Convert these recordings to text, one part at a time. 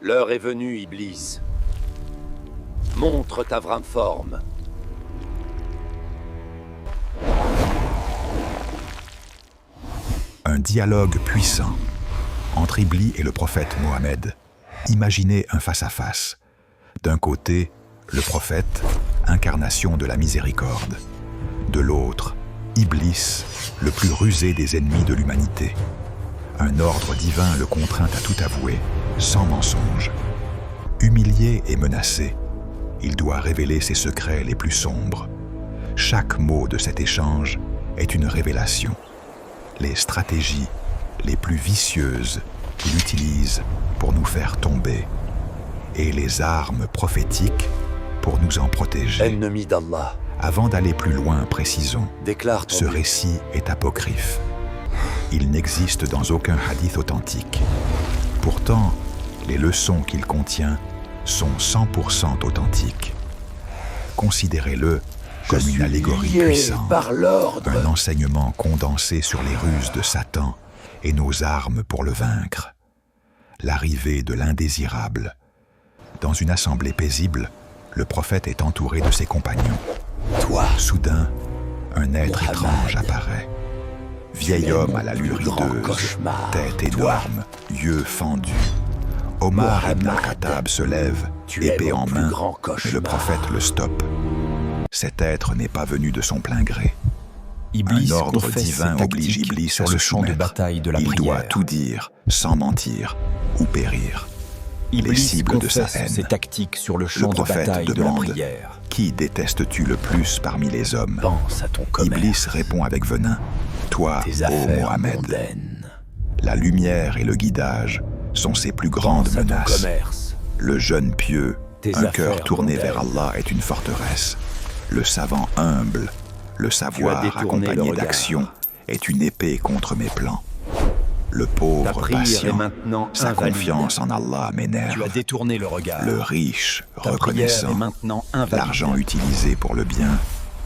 L'heure est venue, Iblis. Montre ta vraie forme. Un dialogue puissant entre Iblis et le prophète Mohammed. Imaginez un face-à-face. D'un côté, le prophète, incarnation de la miséricorde. De l'autre, Iblis, le plus rusé des ennemis de l'humanité. Un ordre divin le contraint à tout avouer, sans mensonge. Humilié et menacé, il doit révéler ses secrets les plus sombres. Chaque mot de cet échange est une révélation. Les stratégies les plus vicieuses qu'il utilise pour nous faire tomber, et les armes prophétiques pour nous en protéger. Ennemi d'Allah. Avant d'aller plus loin, précisons, Déclare ton ce Dieu. récit est apocryphe. Il n'existe dans aucun hadith authentique. Pourtant, les leçons qu'il contient sont 100% authentiques. Considérez-le comme une allégorie puissante, par l'ordre. un enseignement condensé sur les ruses de Satan et nos armes pour le vaincre. L'arrivée de l'indésirable. Dans une assemblée paisible, le prophète est entouré de ses compagnons. Toi, Soudain, un être Muhammad, étrange apparaît. Vieil homme à l'allure plus grand hideuse, cauchemar. tête Toi, énorme, yeux fendus. Omar ibn Muhammad, al-Khattab se lève, tu es épée mon en plus main, grand mais le cauchemar. prophète le stoppe. Cet être n'est pas venu de son plein gré. Iblis Un ordre confesse divin ses oblige tactiques Iblis sur à le se champ de soumettre. bataille de la Il prière. doit tout dire, sans mentir, ou périr. Iblis cibles de sa confesse haine. ses tactiques sur le champ de prophète bataille de la demande, prière. Qui détestes-tu le plus parmi les hommes? pense à ton commerce. Iblis répond avec venin. Toi, Tes ô affaires Mohammed, mondaines. la lumière et le guidage sont ses plus grandes Pense à ton menaces. commerce. Le jeune pieux, Tes un cœur affaires tourné mondaines. vers Allah est une forteresse. Le savant humble, le savoir détourné le accompagné regard. d'action, est une épée contre mes plans. Le Ta pauvre prière est patient, maintenant sa invalide. confiance en Allah Tu as m'énerve. détourné le regard. Le riche, Ta prière reconnaissant, est maintenant invalide. l'argent utilisé pour le bien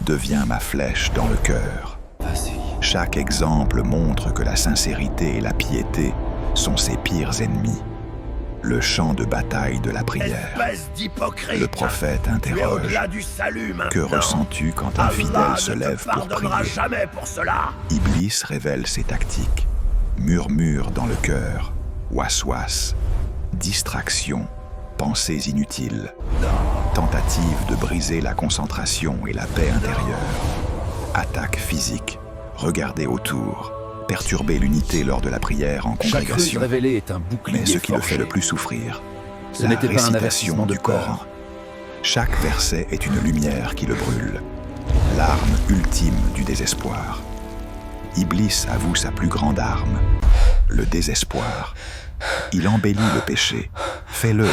devient ma flèche dans le cœur. Vas-y. Chaque exemple montre que la sincérité et la piété sont ses pires ennemis. Le champ de bataille de la prière. Espèce d'hypocrite. Le prophète Tu es interroge. au-delà du salut maintenant. Que ressens-tu quand un Allah fidèle se ne te lève pour pardonnera prier? jamais pour cela. Iblis révèle ses tactiques. Murmure dans le cœur, waswas, distraction, pensées inutiles, tentative de briser la concentration et la paix intérieure, attaque physique, regarder autour, perturber l'unité lors de la prière en Chaque ruse congrégation. révélée est un bouclier Mais ce qui le forgé. fait le plus souffrir, Ce la n'était pas un récitation avertissement de du peur. Coran. Chaque verset est une lumière qui le brûle, l'arme ultime du désespoir. Iblis avoue sa plus grande arme, le désespoir. Il embellit le péché. Fais-le,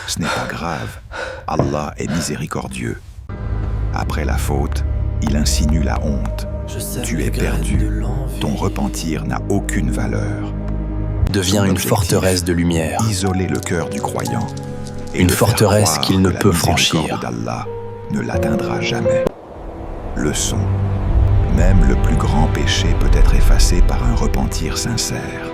ce n'est pas grave. Allah est miséricordieux. Après la faute, il insinue la honte. Tu es perdu. Ton repentir n'a aucune valeur. Devient une Objectif, forteresse de lumière. Isoler le cœur du croyant. Et Une le faire forteresse croire qu'il ne que la peut miséricorde franchir. d'Allah ne l'atteindra jamais. Leçon. Même le plus grand péché peut être effacé par un repentir sincère.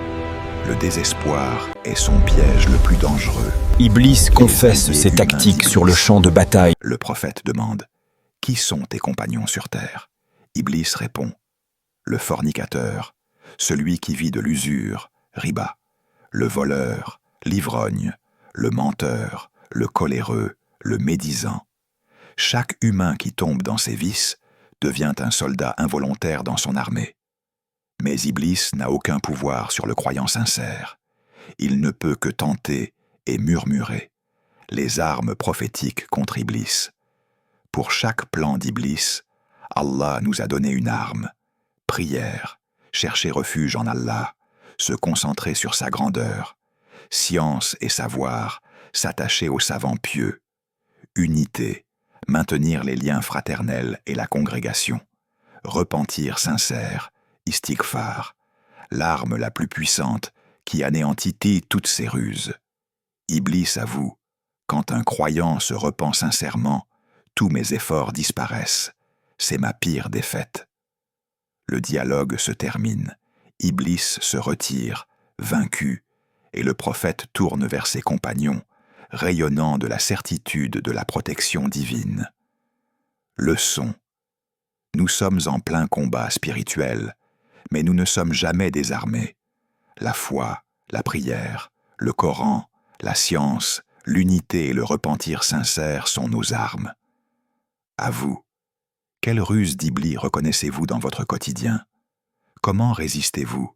Le désespoir est son piège le plus dangereux. Iblis confesse alliés ses humains tactiques d'Iblis. sur le champ de bataille. Le prophète demande « Qui sont tes compagnons sur terre ?» Iblis répond « Le fornicateur, celui qui vit de l'usure, riba, le voleur, l'ivrogne, le menteur, le coléreux, le médisant. Chaque humain qui tombe dans ces vices devient un soldat involontaire dans son armée. Mais Iblis n'a aucun pouvoir sur le croyant sincère. Il ne peut que tenter et murmurer. Les armes prophétiques contre Iblis. Pour chaque plan d'Iblis, Allah nous a donné une arme. Prière, chercher refuge en Allah, se concentrer sur sa grandeur. Science et savoir, s'attacher aux savants pieux. Unité, maintenir les liens fraternels et la congrégation. Repentir sincère, istighfar, l'arme la plus puissante qui anéantit toutes ses ruses. Iblis avoue, quand un croyant se repent sincèrement, tous mes efforts disparaissent. C'est ma pire défaite. Le dialogue se termine. Iblis se retire, vaincu, et le prophète tourne vers ses compagnons, rayonnant de la certitude de la protection divine. Leçon. Nous sommes en plein combat spirituel, mais nous ne sommes jamais désarmés. La foi, la prière, le Coran, la science, l'unité et le repentir sincère sont nos armes. À vous, quelle ruse d'Iblis reconnaissez-vous dans votre quotidien? Comment résistez-vous?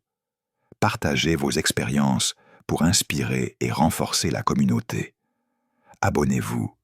Partagez vos expériences pour inspirer et renforcer la communauté. Abonnez-vous.